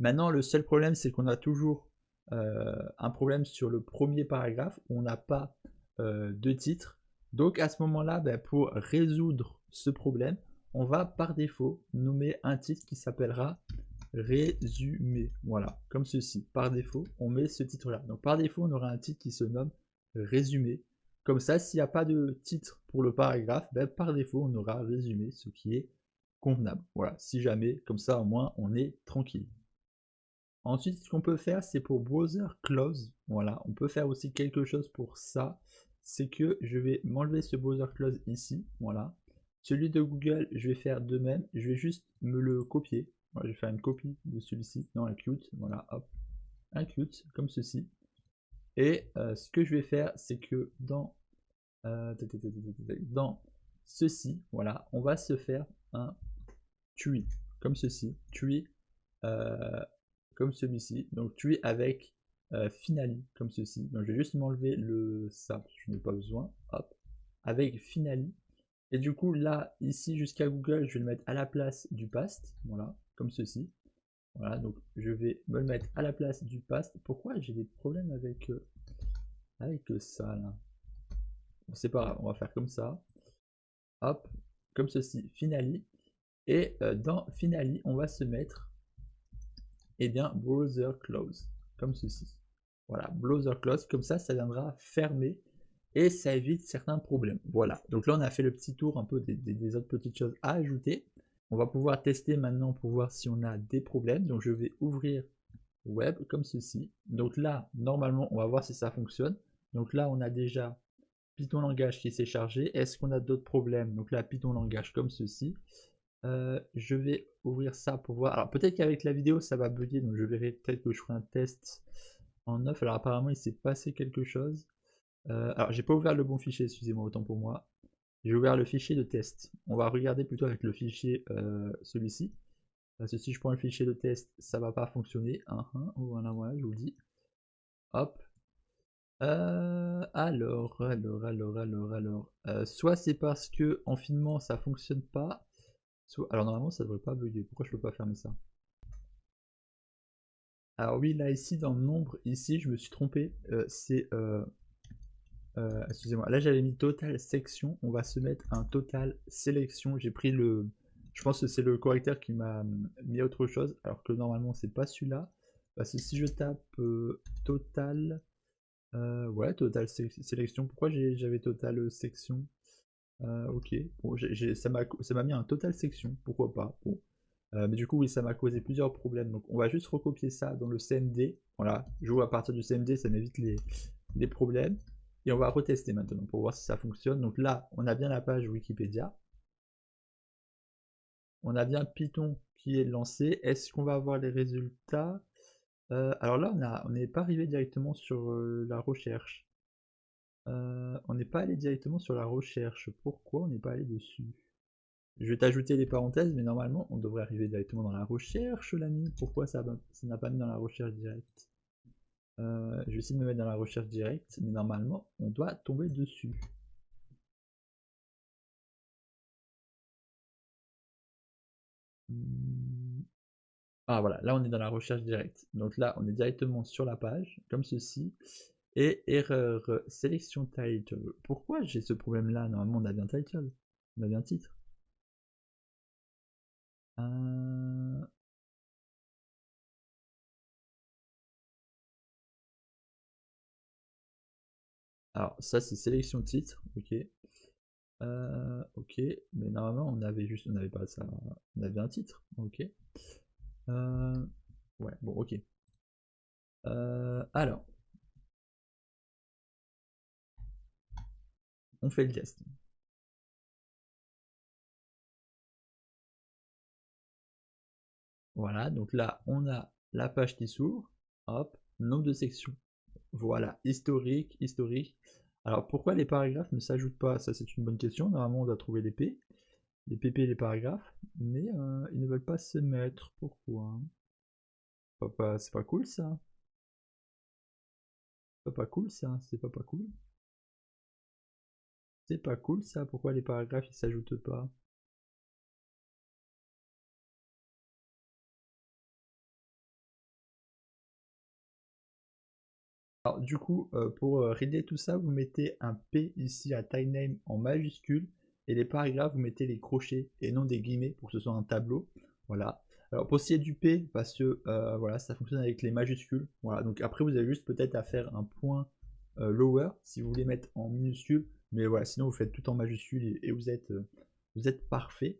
Maintenant, le seul problème, c'est qu'on a toujours un problème sur le premier paragraphe où on n'a pas de titre. Donc à ce moment-là, ben, pour résoudre ce problème, on va par défaut nommer un titre qui s'appellera résumé. Voilà, comme ceci. Par défaut, on met ce titre-là. Donc par défaut, on aura un titre qui se nomme résumé. Comme ça, s'il n'y a pas de titre pour le paragraphe, ben, par défaut, on aura résumé, ce qui est convenable. Voilà, si jamais, comme ça au moins, on est tranquille. Ensuite, ce qu'on peut faire, c'est pour browser close. Voilà, on peut faire aussi quelque chose pour ça. C'est que je vais m'enlever ce browser close ici. Voilà. Celui de Google, je vais faire de même. Je vais juste me le copier. Voilà, je vais faire une copie de celui-ci dans un Qt. Voilà, hop, un Qt comme ceci. Et ce que je vais faire, c'est que dans ceci, voilà, on va se faire un TUI comme ceci. TUI comme celui-ci. Donc TUI avec Finali comme ceci. Donc je vais juste m'enlever le ça, je n'ai pas besoin. Hop, avec Finali. Et du coup là, ici jusqu'à Google, je vais le mettre à la place du past. Voilà, comme ceci. Voilà, donc je vais me le mettre à la place du past. Pourquoi j'ai des problèmes avec ça là? Bon, c'est pas grave, on va faire comme ça. Hop, comme ceci, Finali. Et dans Finali, on va se mettre bien browser close, comme ceci. Voilà, browser close, comme ça viendra fermer et ça évite certains problèmes. Voilà, donc là on a fait le petit tour un peu des autres petites choses à ajouter. On va pouvoir tester maintenant pour voir si on a des problèmes. Donc je vais ouvrir web comme ceci. Donc là, normalement, on va voir si ça fonctionne. Donc là, on a déjà Python langage qui s'est chargé. Est-ce qu'on a d'autres problèmes? Donc là, Python langage comme ceci. Je vais ouvrir ça pour voir. Alors peut-être qu'avec la vidéo ça va bugger, donc je verrai peut-être que je ferai un test en off. Alors apparemment il s'est passé quelque chose. Alors j'ai pas ouvert le bon fichier, excusez-moi, autant pour moi. J'ai ouvert le fichier de test. On va regarder plutôt avec le fichier celui-ci. Parce que si je prends le fichier de test, ça va pas fonctionner. Voilà, voilà, je vous le dis. Hop. Alors. Soit c'est parce que en finement ça fonctionne pas. Alors normalement ça devrait pas bugger. Pourquoi je peux pas fermer ça? Alors oui, là ici dans le nombre, ici je me suis trompé. Excusez-moi. Là j'avais mis total section. On va se mettre un total sélection. J'ai pris le. Je pense que c'est le correcteur qui m'a mis autre chose, alors que normalement c'est pas celui-là. Parce que si je tape total, ouais, total sélection. Pourquoi j'avais total section? Ok. Bon, ça m'a mis un total section. Pourquoi pas? Bon. Mais du coup, oui, ça m'a causé plusieurs problèmes. Donc, on va juste recopier ça dans le CMD. Voilà, je joue à partir du CMD, ça m'évite les problèmes. Et on va retester maintenant pour voir si ça fonctionne. Donc là, on a bien la page Wikipédia. On a bien Python qui est lancé. Est-ce qu'on va avoir les résultats? Alors là, on n'est pas arrivé directement sur la recherche. On n'est pas allé directement sur la recherche. Pourquoi on n'est pas allé dessus? Je vais t'ajouter les parenthèses, mais normalement, on devrait arriver directement dans la recherche, l'ami. Pourquoi ça n'a pas mis dans la recherche directe? Je vais essayer de me mettre dans la recherche directe, mais normalement, on doit tomber dessus. Ah voilà, là on est dans la recherche directe. Donc là, on est directement sur la page, comme ceci. Et erreur sélection title. Pourquoi j'ai ce problème-là? Normalement, on a bien title. On a bien titre. Alors, ça, c'est sélection titre. Ok. Ok, mais normalement on avait pas ça, on avait un titre, ok. Ouais, bon, ok. Alors, on fait le test. Voilà, donc là on a la page qui s'ouvre, hop, nombre de sections. Voilà, historique, historique. Alors pourquoi les paragraphes ne s'ajoutent pas? Ça c'est une bonne question, normalement on doit trouver les P, les PP, les paragraphes, mais ils ne veulent pas se mettre, pourquoi? C'est pas cool ça? C'est pas cool ça? C'est pas cool? C'est pas cool ça? Pourquoi les paragraphes ils s'ajoutent pas? Alors du coup, pour régler tout ça, vous mettez un P ici à TypeName en majuscule et les paragraphes, vous mettez les crochets et non des guillemets pour que ce soit un tableau. Voilà. Alors pour ce qui est du P, parce que voilà, ça fonctionne avec les majuscules. Voilà. Donc après, vous avez juste peut-être à faire un point lower si vous voulez mettre en minuscule. Mais voilà, sinon vous faites tout en majuscule et vous êtes parfait.